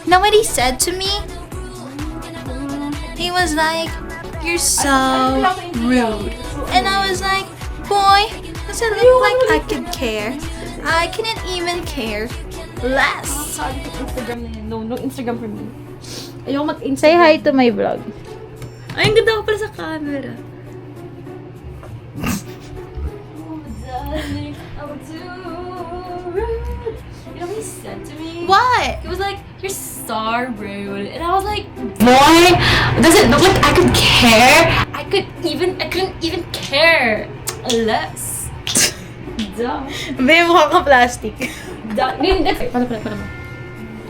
know what he said to me? He was like, "You're so rude." And I was like, "Boy, does it look like I could care? I couldn't even care less." Sabi ko Instagram na yun. No Instagram for me. Ayoko mag-Instagram. Say hi to my vlog. Ay, ang ganda ko pala sa camera. You know what he said to me? What? He was like, "You're so rude," and I was like, "Boy, does it look like I could care? I couldn't even care less." Duh. May mukha ka plastic. Duh. Hindi. Paano mo?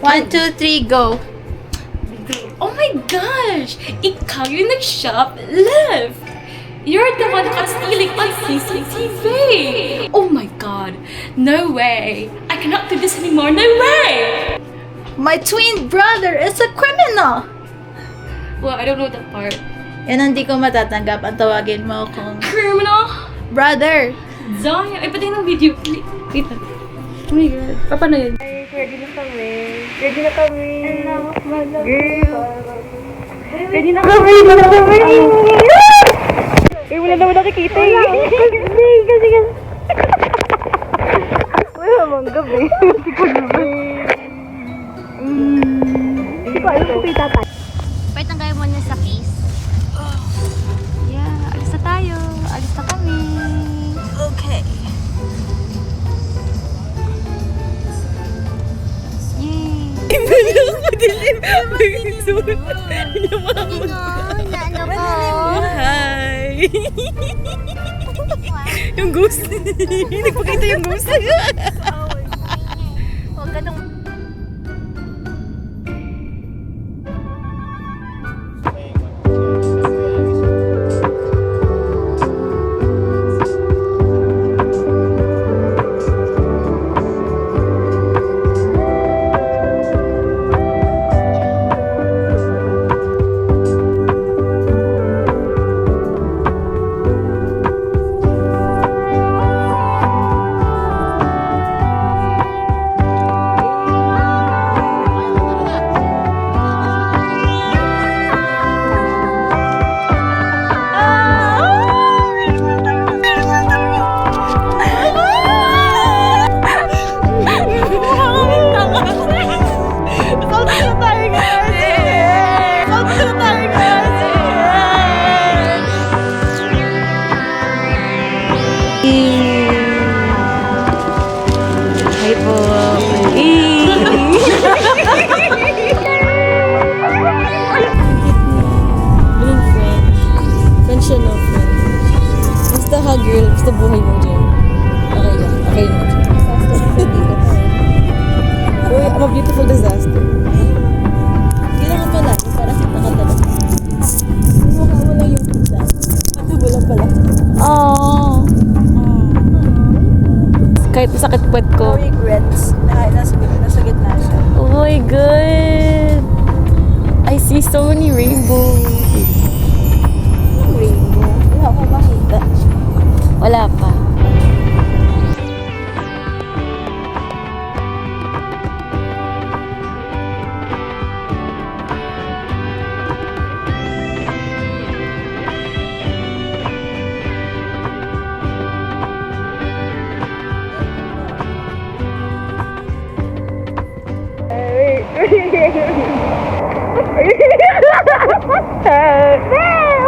1, 2, 3, go. Oh my gosh! Ikaw yung nag-shop left! You're the one caught stealing on CCTV! Oh my god! No way! I cannot do this anymore! No way! My twin brother is a criminal. Well, I don't know that part. Yan hindi ko matatanggap. Ang tawagin mo kung Criminal? brother. Zaya! Ay, pati ng video. Wait lang. Oh my god. Paano yun? Ready na kami. Ready na kami. Girl. Ready na kami. Eh, wala naman nakikita eh. Kasi. Wala mong gabi. Hindi ko gabi. Hindi ko alam kung kita tayo. Pwede tanggalin mo niya sa case. Yeah, alis na tayo. Alis na kami. Okay. Yay! Ano po? Hi! Yung ghost. Nagpakita yung ghost. Huwag ka nung... Hi po. Being French. French siya, no? French. Basta ha, girl. Basta buhay mo dyan. Okay lang. Okay lang. Uy, I'm a beautiful disaster. Kailangan pala. Para kita ka talaga. Mukha mo lang yung pizza. Mata mo lang pala. Oh. Kahit masakit puwet ko. No regrets. Nasa gitna siya. Oh my god! I see so many rainbows. Rainbow. Wala ko makita. Wala pa.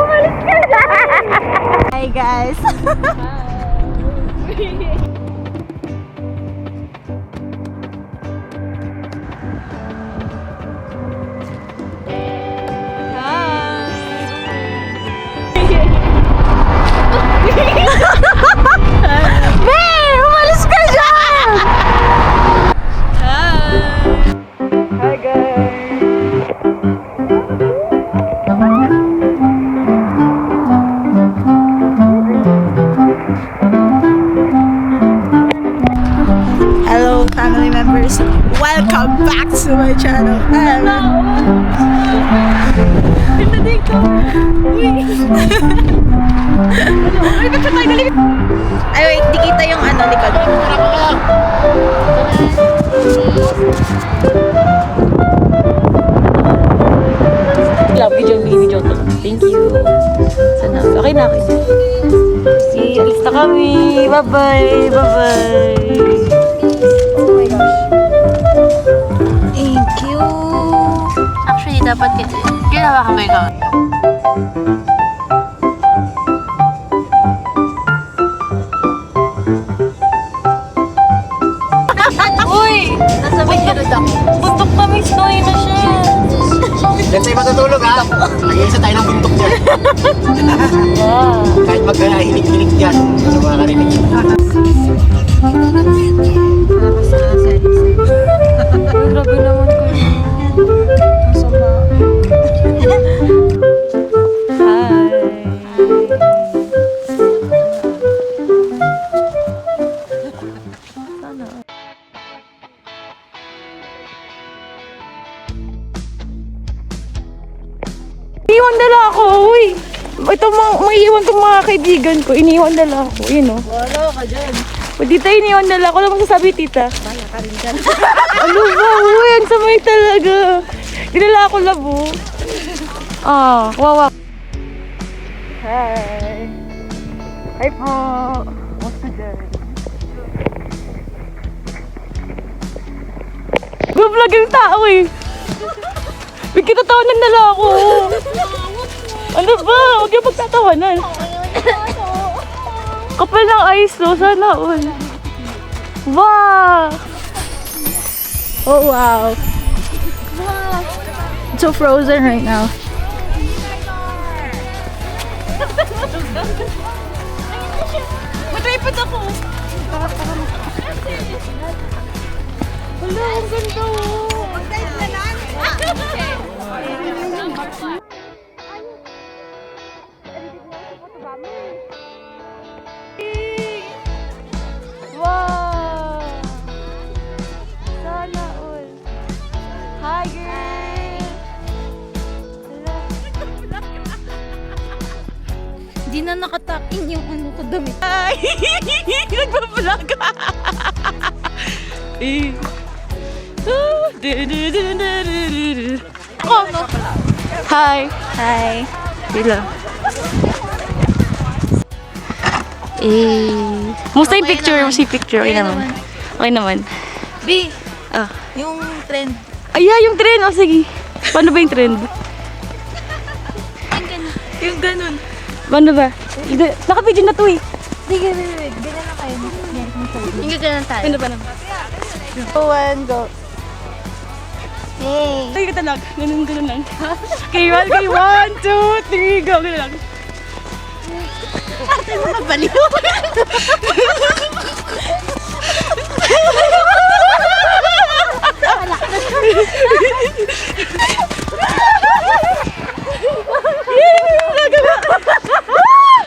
Umalis ka na! Hi guys. Umalis ka dyan! Hi guys! Hello family members. Welcome back to my channel. Ay wait, di kita yung ano likod. Bye-bye. Bye-bye. Oh my gosh. Thank you. Actually, dapat ginawa ka ba ikaw? Uy! Nasa may hirod ako. Butok kami, snowy na siya. Diyan tayo matutulog ha. Mag-iisa tayo ng buntok dyan. Kahit maghilig-hilig dyan. Ano makakarinig? Grabe naman kayo. Masama. Iniwan nila ako, uy. Ito maiiwan ko mga kaibigan ko. Iniwan nila ako, yun o. Wala ka dyan. O tita, iniwan nila ako. Ano masasabi, tita? Baya ka rin dyan. Ano ba, uy? Ang samay talaga. Dinala ako labo. Ah, wawa. Hi. Hi po. What's dyan? Vlog yung tao eh. May kitatawanan nila ako. Ano ba? Huwag yung magtatawanan. Kapal ng ice no? Sana all. Wow! Oh wow. It's so frozen right now. Matripod ako. Wala, ang ganda oh. Mag-dive na lang. Wow! Sana all. Hi girl! Di na nakatakin yung ano ko damit. Hi! Nagbablog! Eh. Hi! Hi! Bila. Musta yung picture? Musta yung picture? Okay naman. Okay naman. B, Ah. yung trend. Ay, yung trend. O, sige. Paano ba yung trend? Yung ganun. Paano ba? Naka-video na to eh. Sige, wait. Ganyan na kayo. Yung ganun tayo. Paano ba naman? One, go. Yay! Ay, kita lang. Ganun lang. Okay, one, 2, 3, go. Ganun lang. Ate mo nagbaliw.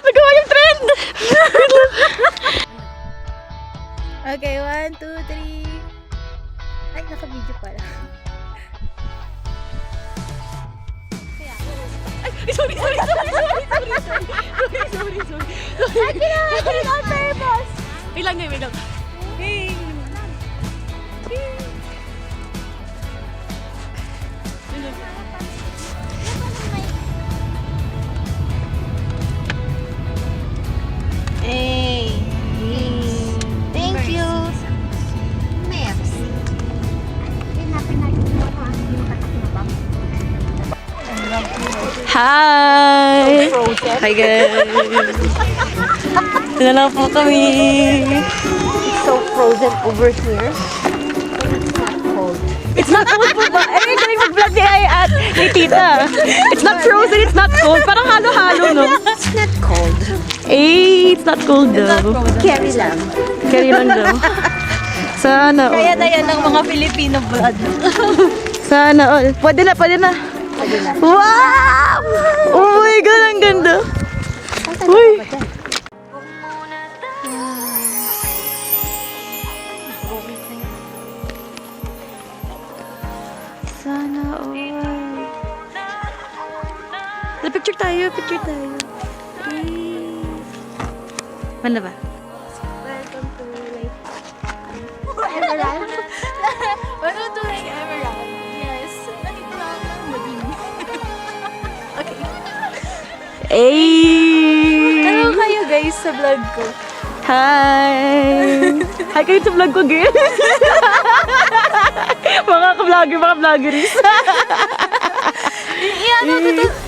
Nagawa yung trend! Okay, 1, 2, 3. Ay, naka-video pala. Sorry. Akin on purpose! Wait lang. Hey. Hey! Thank you! Hi! Hi guys! Ito na lang po kami. So frozen over here. It's not cold po ba? Eh, galing mag-vlog ni at ni tita. It's not frozen, it's not cold. Parang halo-halo, no? It's not cold. Eh, it's not cold daw. Carry lang. Carry lang daw. Sana all. Kaya na yan ng mga Filipino blood. Sana all. Pwede na. Wow! Oh my God, ang ganda. Uy! Sana all. Picture tayo. Ano ba? Welcome to Emerald. Welcome to Emerald. Yes. Nandito lang ang madini. Okay. Hey! Hello kayo guys sa vlog ko. Hi! Hi kayo sa vlog ko, girl! mga vloggeries.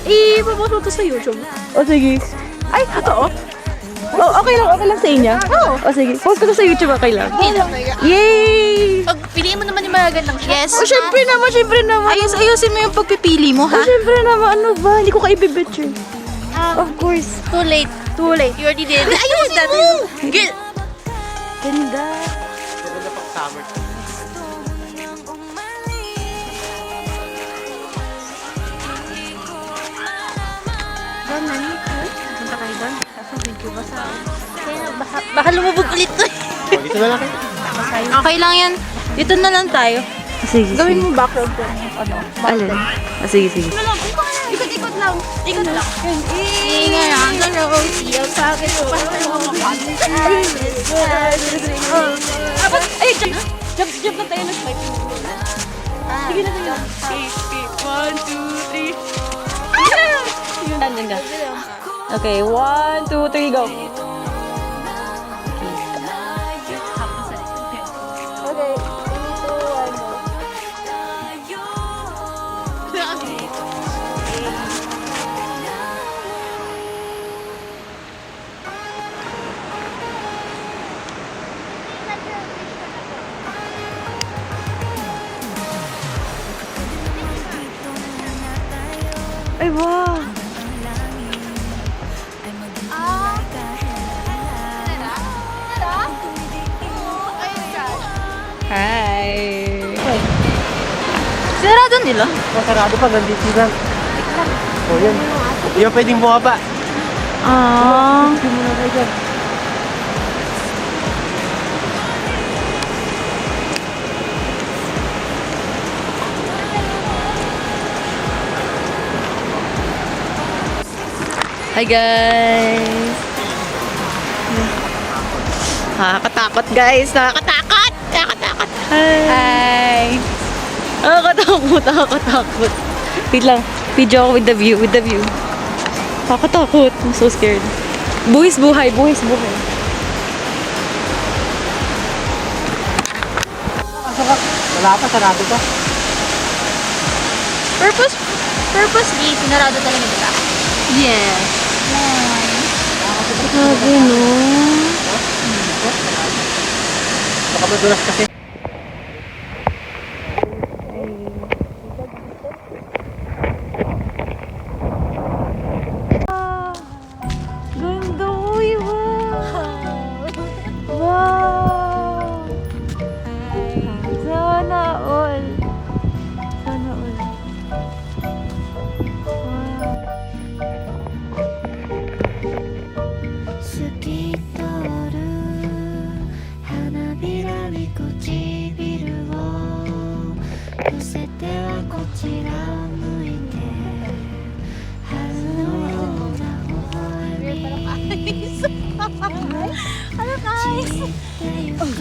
Ipapost mo to sa YouTube. O sige. Ay, oo. Oh, okay lang sa inyo? Oo. O sige, post ko to sa YouTube, okay lang. Yay! Pag piliin mo naman yung magagandang yes. O, syempre naman. Ayusin mo yung pagpipili mo, O, ha? syempre naman, ano ba? Hindi ko kayo bibitch eh. Of course. Too late. Too late. You already did. Ayusin mo! Girl! Ganda. Maganda pang summer. Baka lumubog ulit to. O, dito na lang kayo. Okay lang yan. Dito na lang tayo. Sige, Gawin mo background ko. Alin? Sige. Ikot lang. Ingay ang galaw. Siyaw sa akin. Ay, jump na tayo ng slide. Sige na tayo. One, two, three. Ganda. Okay, 1, 2, 3, go. Ay, wow! Hi! Sarado nila. Sarado pa, gandito lang. O, yan. Hindi ka pwedeng bumaba. Ah. Hi guys! Nakakatakot guys! Nakakatakot! Hi! Nakakatakot! Wait lang. Video ako with the view. Nakakatakot. I'm so scared. Buhis buhay. Wala pa, sarado pa. Purposely, sinarado talaga nila. Yes. Grabe no. Baka madulas kasi. Ganda. Uy, wow. Sana all.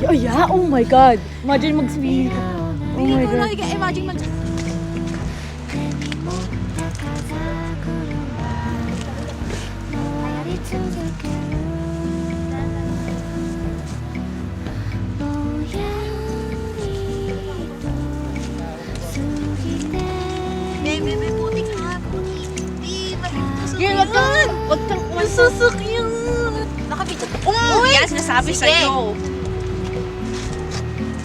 Oh yeah? Oh my God. Imagine mag-swing. Oh my God. Imagine man. May putik nga. Girl, wag kang. Wag kang. Masusok yun. Nakabidyo ka. Uy! Yan, sinasabi sa'yo.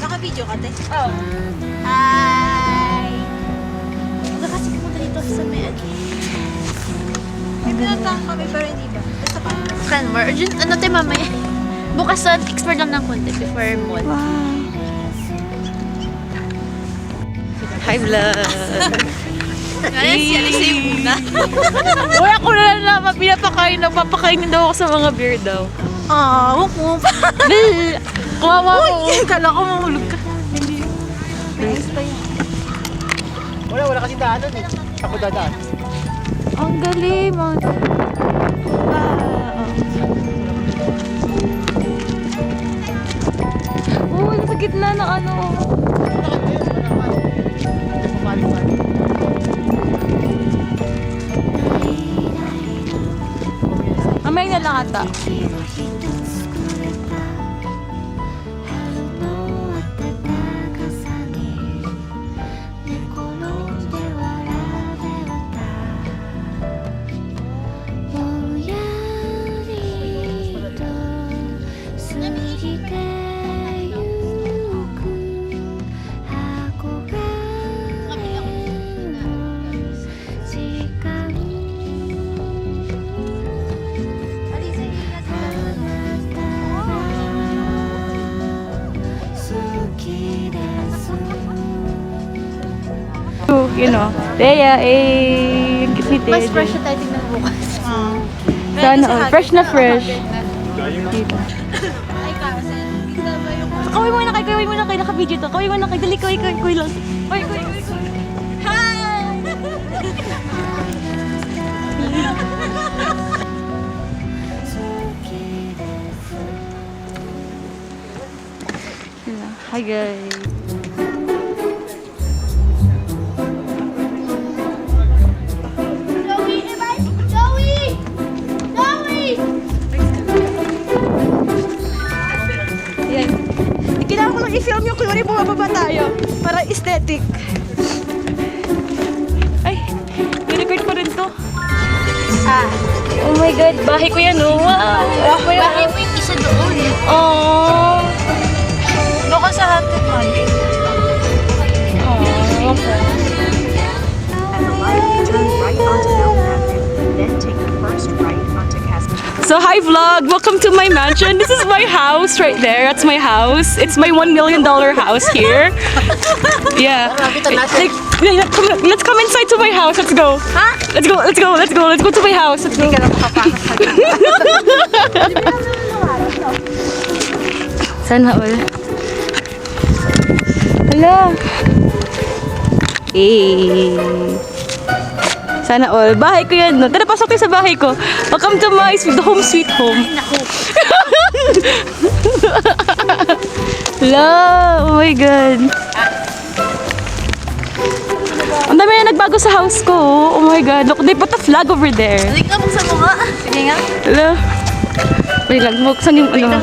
Nakabidyo ka, te? Oo. Hi! Huwag kasi pumunta dito sa may may pinuntahan kami pero hindi ba? Basta pa. Kan more urgent. Ano tayo mamaya? Bukas sa explore lang ng konti before mall. Hi vlog. Yan, sa'yo muna. Uy, ako na lang naman pinapakain. Nagpapakainin daw ako sa mga beer daw. Huwag mo pa. Kawawa ko. Kala ko mahulog ka. Wala kasing daanan eh. Ako dadaan. Ang galing, man. Uy, nasa gitna ng ano. Mamaya na lang ata. you know. Thea, ang cute ni Thea. Mas fresh na tayo tingnan bukas. Sana all. Fresh na fresh. Dito. Ay, kasi. Kaway muna kayo. Naka-video to. Kaway muna kayo. Dali, kaway lang. Kaway. Hi guys. Ayan. Kailangan ko lang i-film yung kunwari bumababa tayo para aesthetic. Ay, nirecord ko rin to. Oh my God, bahay ko yan oh. Wow. Bahay mo yung isa doon. Oh. Doon ka sa haunted man. Oh, okay. So hi vlog, welcome to my mansion. This is my house right there. That's my house. It's my $1 million house here. Yeah. Like, let's come inside to my house. Let's go. Huh? Let's go to my house. Let's go. Sana all. Hello. Hey. Sana all. Bahay ko yan. No? Tara, pasok tayo sa bahay ko. Welcome to my home sweet home. Hello. Oh my God. Ang dami na nagbago sa house ko. Oh my God. Look, they put a flag over there. Balik ka sa mukha. Sige nga. Hello. Wait lang. Buksan yung ano.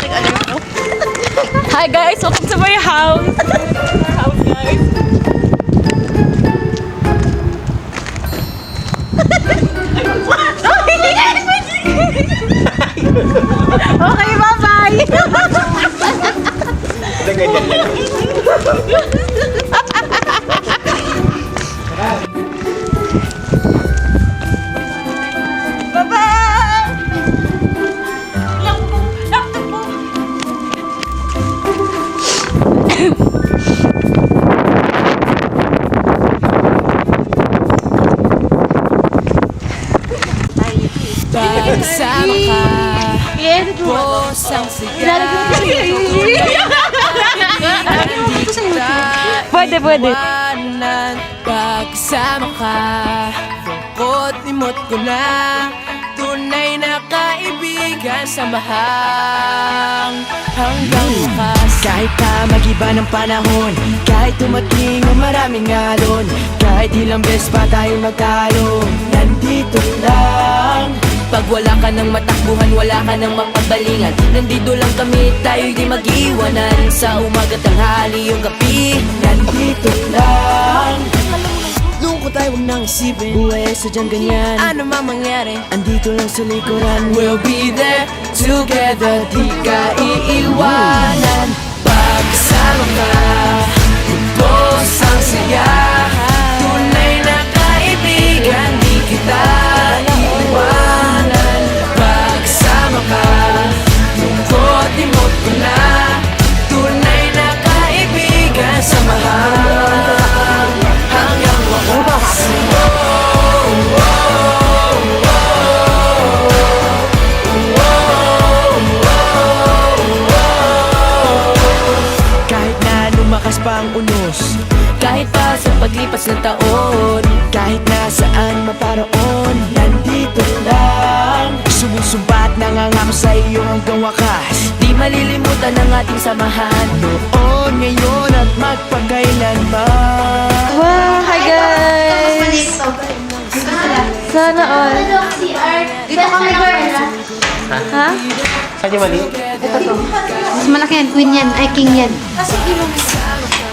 Hi guys. Welcome to my house. Our house, guys. Okay, bye-bye! Pagsama ka, pusang sigaw. Pwede. Pagsama ka, lungkot-limot ko na. Tunay na kaibigan, samahang hanggang wakas. Kahit pa mag-iba ng panahon, kahit tumating ang maraming alon, kahit ilang beses pa tayo magtalo, nandito lang. Pag wala ka ng matakbuhan, wala ka ng mapagbalingan, nandito lang kami, tayo'y di mag-iwanan. Sa umaga, tanghali, yung gabi, nandito lang. Lungkot ay huwag nang isipin, buhay ay sadyang ganyan. Ano man mangyari, andito lang sa likuran. We'll be there together, di ka iiwanan. Pagsama ka, lubos ang saya. Tunay na kaibigan, di kita iiwanan. Pagsama ka, lungkot-limot ko na. Tunay na kaibigan, samahan hanggang wakas. Kahit na lumakas pa ang unos, kahit pa sa paglipas ng taon, kahit nasaan maparoon, nandito lang. Sumusumpa at nangangako sa iyo hanggang wakas. Di malilimutan ang ating samahan, noon, ngayon at magpakailanman. Wow, hi guys. Sana all. Dito kami, girl. Ha? Saan yung mali? Mas malaki yan. Queen yan. Ay, king yan.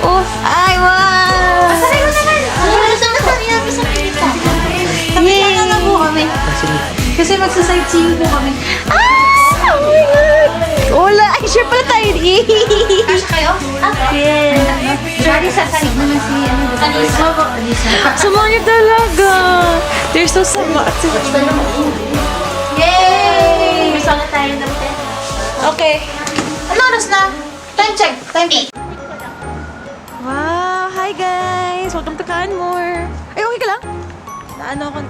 Oh, ay wow. Sabi mo naman. Gusto na kami namin sa kita. Kami na po kami. Kasi magsa-sightseeing po kami. Oh my God. Wala, ay share pala tayo. Kasya kayo? Yeah. Sorry, sasalig naman si Alisa. Sama niyo talaga. They're so sama. Yay! Gusto na tayo ng Okay. Ano oras na? Time check. Time check. Wow, hi guys. welcome to Canmore. Ay, okay ka lang?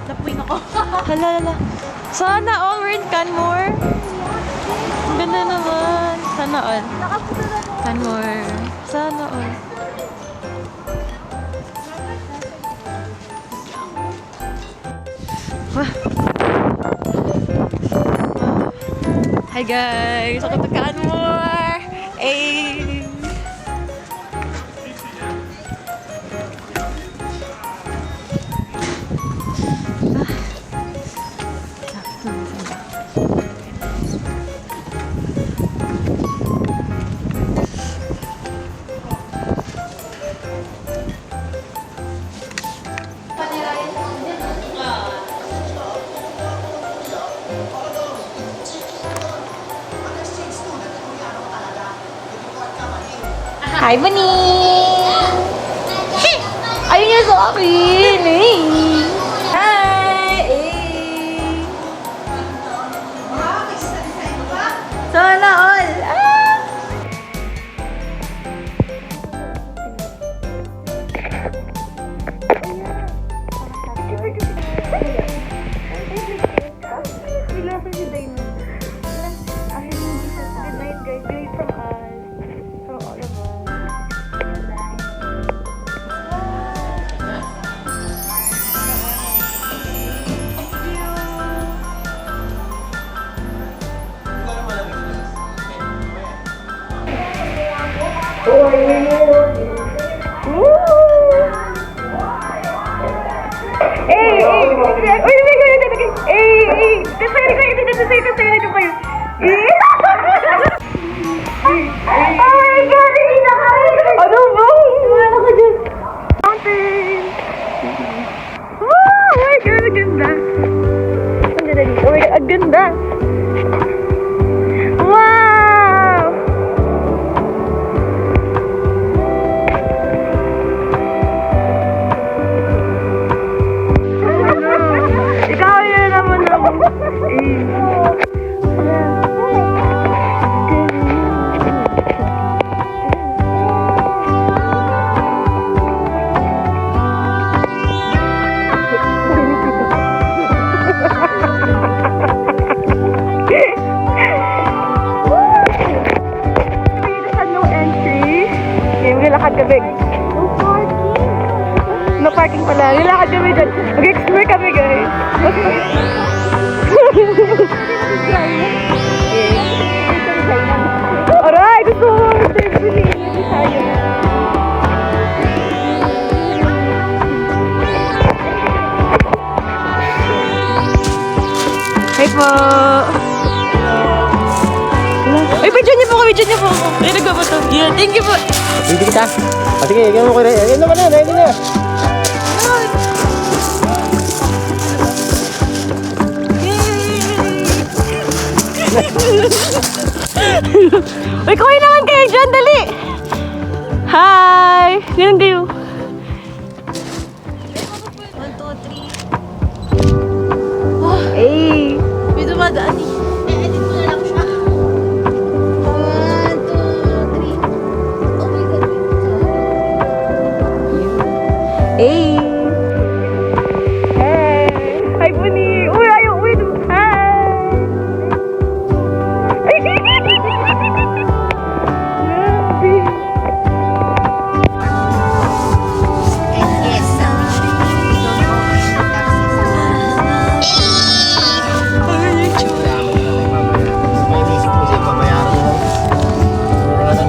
Napuin ako. Hala. Sana all we're in Canmore. Ang ganda naman. Sana all. Canmore. Sana all. Wah. Hi guys! Welcome to Canmore! Hey! Hi, Bunny! Ayun niya sa akin! Hey! Hi! Hey! Sana all! Ah! Ang ganda! Wow! Ikaw yun naman ako. No parking pala. Nilakad kami dyan. Mag-explore kami, guys. Aray! Gusto ko! Hi po! Ay, video niyo po ako. Ay, nagbabato. Yeah, thank you po. Hindi kita. Sige, gawin mo ko rin. Ayun naman na, ayun na. Uy, kumain naman kayo dyan, dali! Hi! Ganun kayo. 1, 2, 3. Hey! May dumadaan eh. Edit mo na lang siya. 1, 2, 3. Oh my God. Hey! Hey! Hi, Bunny! Uy, ayaw! Uy! Hi!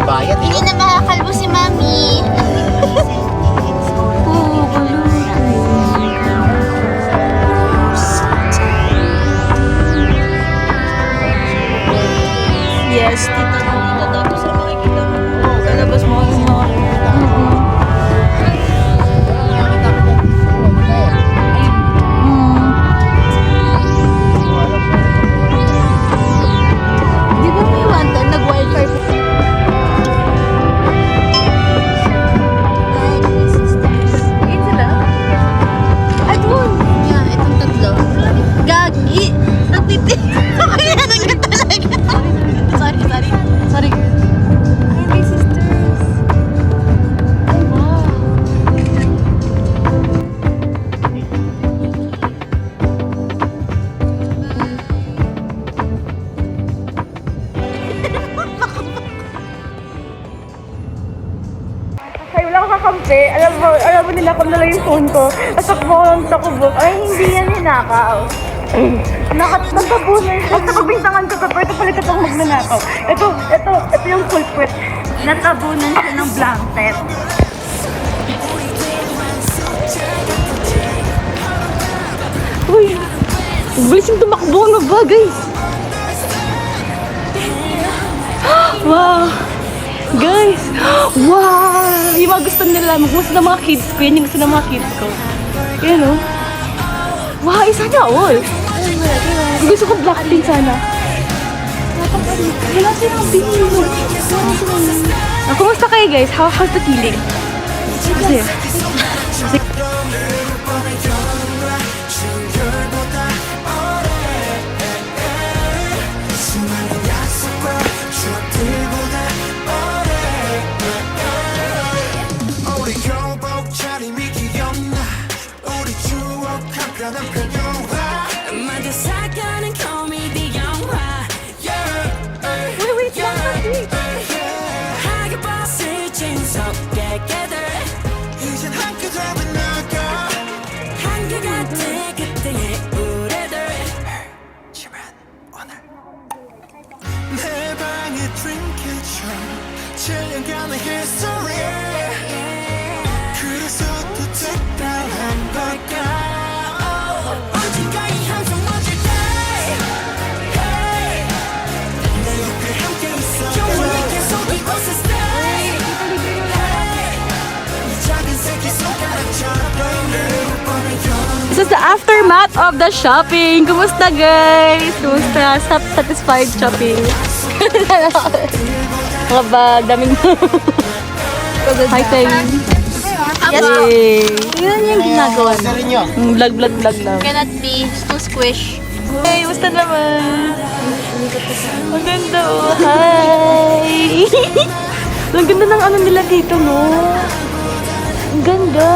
Ay! Hindi na makakalbo si Mami. hinako na lang yung phone ko. Asakbo ko ng takbo. Ay, hindi yan hinakaw. Nagtabunan siya. Nagtabintangan ko ka, pero ito pala itong magnanakaw. Ito yung culprit. Natabunan siya ng blanket. Uy! Bilis yung tumakbo na ba, guys? Wow! Guys! Wow! Yung mga gusto nila, gusto ng mga kids ko, yan yung gusto ng mga kids ko. Yan o. Wow! Isa na all! Gusto ko Blackpink sana. Wala silang binili. Kumusta kayo guys? How's the feeling? Masaya. This is the aftermath of the shopping. Kumusta guys? Kumusta? Satisfied shopping? Mga bag, daming hi tayo. Yay! Yun yung ginagawa na. Vlog lang. Cannot be too squish. Hey, kumusta naman? Ang ganda oh. Hi! Ang ganda ng ano nila dito, no? Ang ganda.